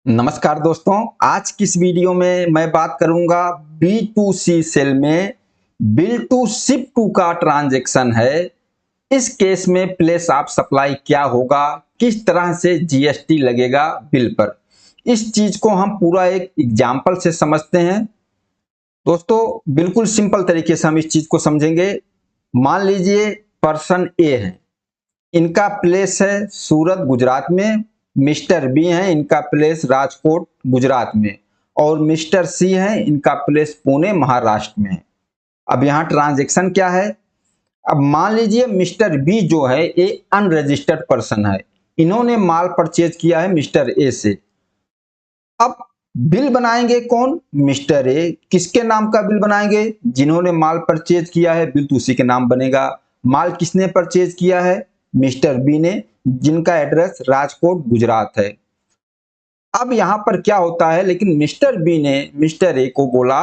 नमस्कार दोस्तों, आज की इस वीडियो में मैं बात करूंगा B2C सेल में बिल टू शिप टू का ट्रांजैक्शन है। इस केस में प्लेस ऑफ सप्लाई क्या होगा, किस तरह से जीएसटी लगेगा बिल पर, इस चीज को हम पूरा एक एग्जाम्पल से समझते हैं। दोस्तों बिल्कुल सिंपल तरीके से हम इस चीज को समझेंगे। मान लीजिए पर्सन ए है, इनका प्लेस है सूरत गुजरात में। मिस्टर बी है, इनका प्लेस राजकोट गुजरात में। और मिस्टर सी है, इनका प्लेस पुणे महाराष्ट्र में है। अब यहाँ ट्रांजैक्शन क्या है। अब मान लीजिए मिस्टर बी जो है ये अनरजिस्टर्ड पर्सन है, इन्होंने माल परचेज किया है मिस्टर ए से। अब बिल बनाएंगे कौन? Mister A. किसके नाम का बिल बनाएंगे? जिन्होंने माल परचेज किया है, बिल तो उसी के नाम बनेगा। माल किसने परचेज किया है? मिस्टर बी ने, जिनका एड्रेस राजकोट गुजरात है। अब यहां पर क्या होता है, लेकिन मिस्टर बी ने मिस्टर ए को बोला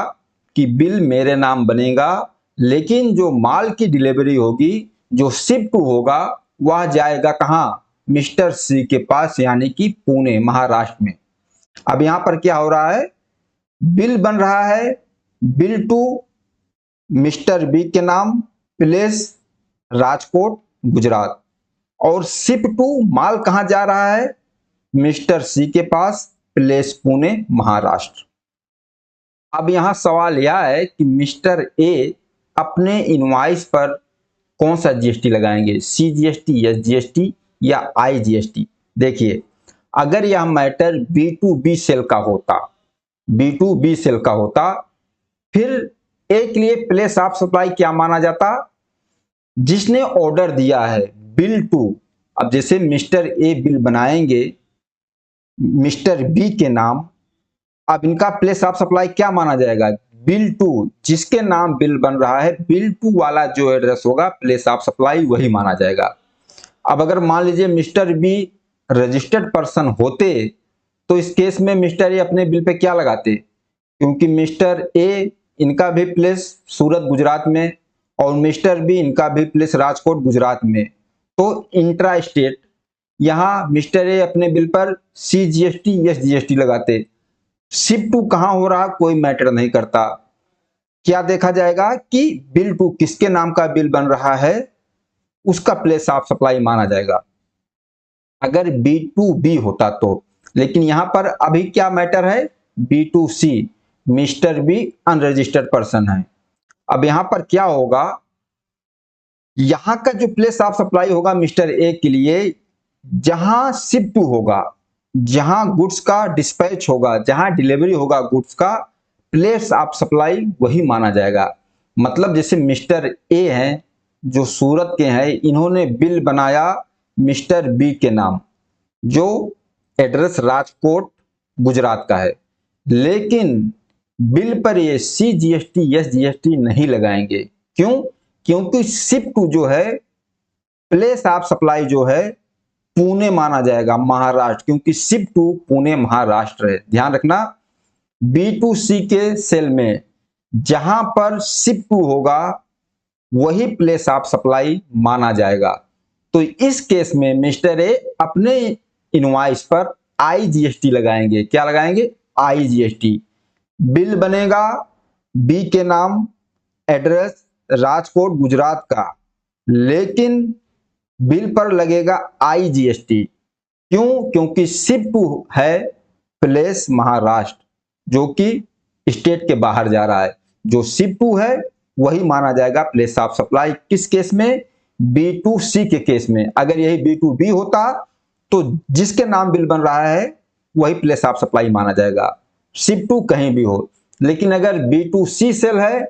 कि बिल मेरे नाम बनेगा, लेकिन जो माल की डिलीवरी होगी, जो शिफ्ट होगा, वह जाएगा कहां? मिस्टर सी के पास, यानी कि पुणे महाराष्ट्र में। अब यहां पर क्या हो रहा है, बिल बन रहा है बिल टू मिस्टर बी के नाम, प्लेस राजकोट गुजरात। और शिप टू माल कहां जा रहा है? मिस्टर सी के पास, प्लेस पुणे महाराष्ट्र। अब यहां सवाल यह है कि मिस्टर ए अपने इनवॉइस पर कौन सा जीएसटी लगाएंगे, सीजीएसटी, एसजीएसटी या आईजीएसटी। देखिए, अगर यह मैटर B2B सेल का होता, B2B सेल का होता, फिर ए के लिए प्लेस ऑफ सप्लाई क्या माना जाता? जिसने ऑर्डर दिया है बिल टू। अब जैसे मिस्टर ए बिल बनाएंगे मिस्टर बी के नाम, अब इनका प्लेस ऑफ सप्लाई क्या माना जाएगा? Bill to. जिसके नाम बिल बन रहा है, बिल टू वाला जो एड्रेस होगा, प्लेस ऑफ सप्लाई वही माना जाएगा। अब अगर मान लीजिए मिस्टर बी रजिस्टर्ड पर्सन होते, तो इस केस में मिस्टर ए अपने बिल पे क्या लगाते? क्योंकि मिस्टर ए इनका भी प्लेस सूरत गुजरात में और मिस्टर बी इनका भी प्लेस राजकोट गुजरात में, तो इंट्रा स्टेट यहां मिस्टर ए अपने बिल पर सीजीएसटी एसजीएसटी लगाते। शिप टू कहां हो रहा कोई मैटर नहीं करता। क्या देखा जाएगा कि बिल टू किसके नाम का बिल बन रहा है, उसका प्लेस ऑफ सप्लाई माना जाएगा, अगर B2B होता तो। लेकिन यहां पर अभी क्या मैटर है? B2C, mister B unregistered person है। अब यहां पर क्या होगा, यहां का जो प्लेस ऑफ सप्लाई होगा मिस्टर ए के लिए, जहां शिप टू होगा, जहां गुड्स का डिस्पैच होगा, जहां डिलीवरी होगा गुड्स का, प्लेस ऑफ सप्लाई वही माना जाएगा। मतलब जैसे मिस्टर ए हैं जो सूरत के हैं, इन्होंने बिल बनाया मिस्टर बी के नाम, जो एड्रेस राजकोट गुजरात का है, लेकिन बिल पर ये सीजीएसटी एसजीएसटी नहीं लगाएंगे। क्यों? क्योंकि शिप टू जो है, प्लेस ऑफ सप्लाई जो है, पुणे माना जाएगा महाराष्ट्र, क्योंकि शिप टू पुणे महाराष्ट्र है। ध्यान रखना, B2C के सेल में जहां पर शिप टू होगा वही प्लेस ऑफ सप्लाई माना जाएगा। तो इस केस में मिस्टर ए अपने इनवॉइस पर आईजीएसटी लगाएंगे। क्या लगाएंगे? आईजीएसटी। बिल बनेगा बी के नाम, एड्रेस राजकोट गुजरात का, लेकिन बिल पर लगेगा आईजीएसटी। क्यों? क्योंकि शिप टू है प्लेस महाराष्ट्र, जो कि स्टेट के बाहर जा रहा है। जो शिप टू है वही माना जाएगा प्लेस ऑफ सप्लाई। किस केस में? B2C के केस में। अगर यही B2B होता तो जिसके नाम बिल बन रहा है वही प्लेस ऑफ सप्लाई माना जाएगा, शिप टू कहीं भी हो। लेकिन अगर B2C सेल है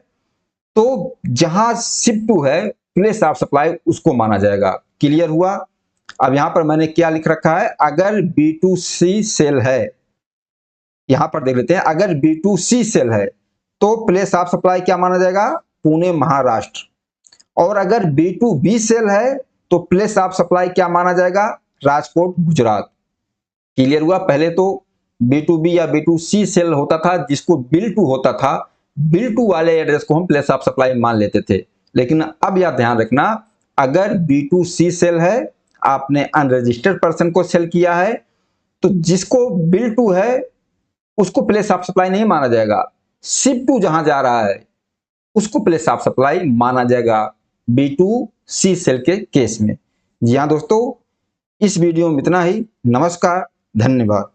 तो जहां शिप टू है, प्लेस ऑफ सप्लाई उसको माना जाएगा। क्लियर हुआ? अब यहां पर मैंने क्या लिख रखा है, अगर B2C सेल है, यहां पर देख लेते हैं, अगर B2C सेल है तो प्लेस ऑफ सप्लाई क्या माना जाएगा? पुणे महाराष्ट्र। और अगर B2B सेल है तो प्लेस ऑफ सप्लाई क्या माना जाएगा? राजकोट गुजरात। क्लियर हुआ? पहले तो B2B या B2C सेल होता था, जिसको बिल टू होता था, बिल टू वाले एड्रेस को हम प्लेस ऑफ सप्लाई मान लेते थे। लेकिन अब यह ध्यान रखना, अगर B2C सेल है, आपने अनरजिस्टर्ड पर्सन को सेल किया है, तो जिसको बिल टू है उसको प्लेस ऑफ सप्लाई नहीं माना जाएगा, शिप टू जहां जा रहा है उसको प्लेस ऑफ सप्लाई माना जाएगा B2C सेल के केस में। जी हाँ दोस्तों, इस वीडियो में इतना ही। नमस्कार, धन्यवाद।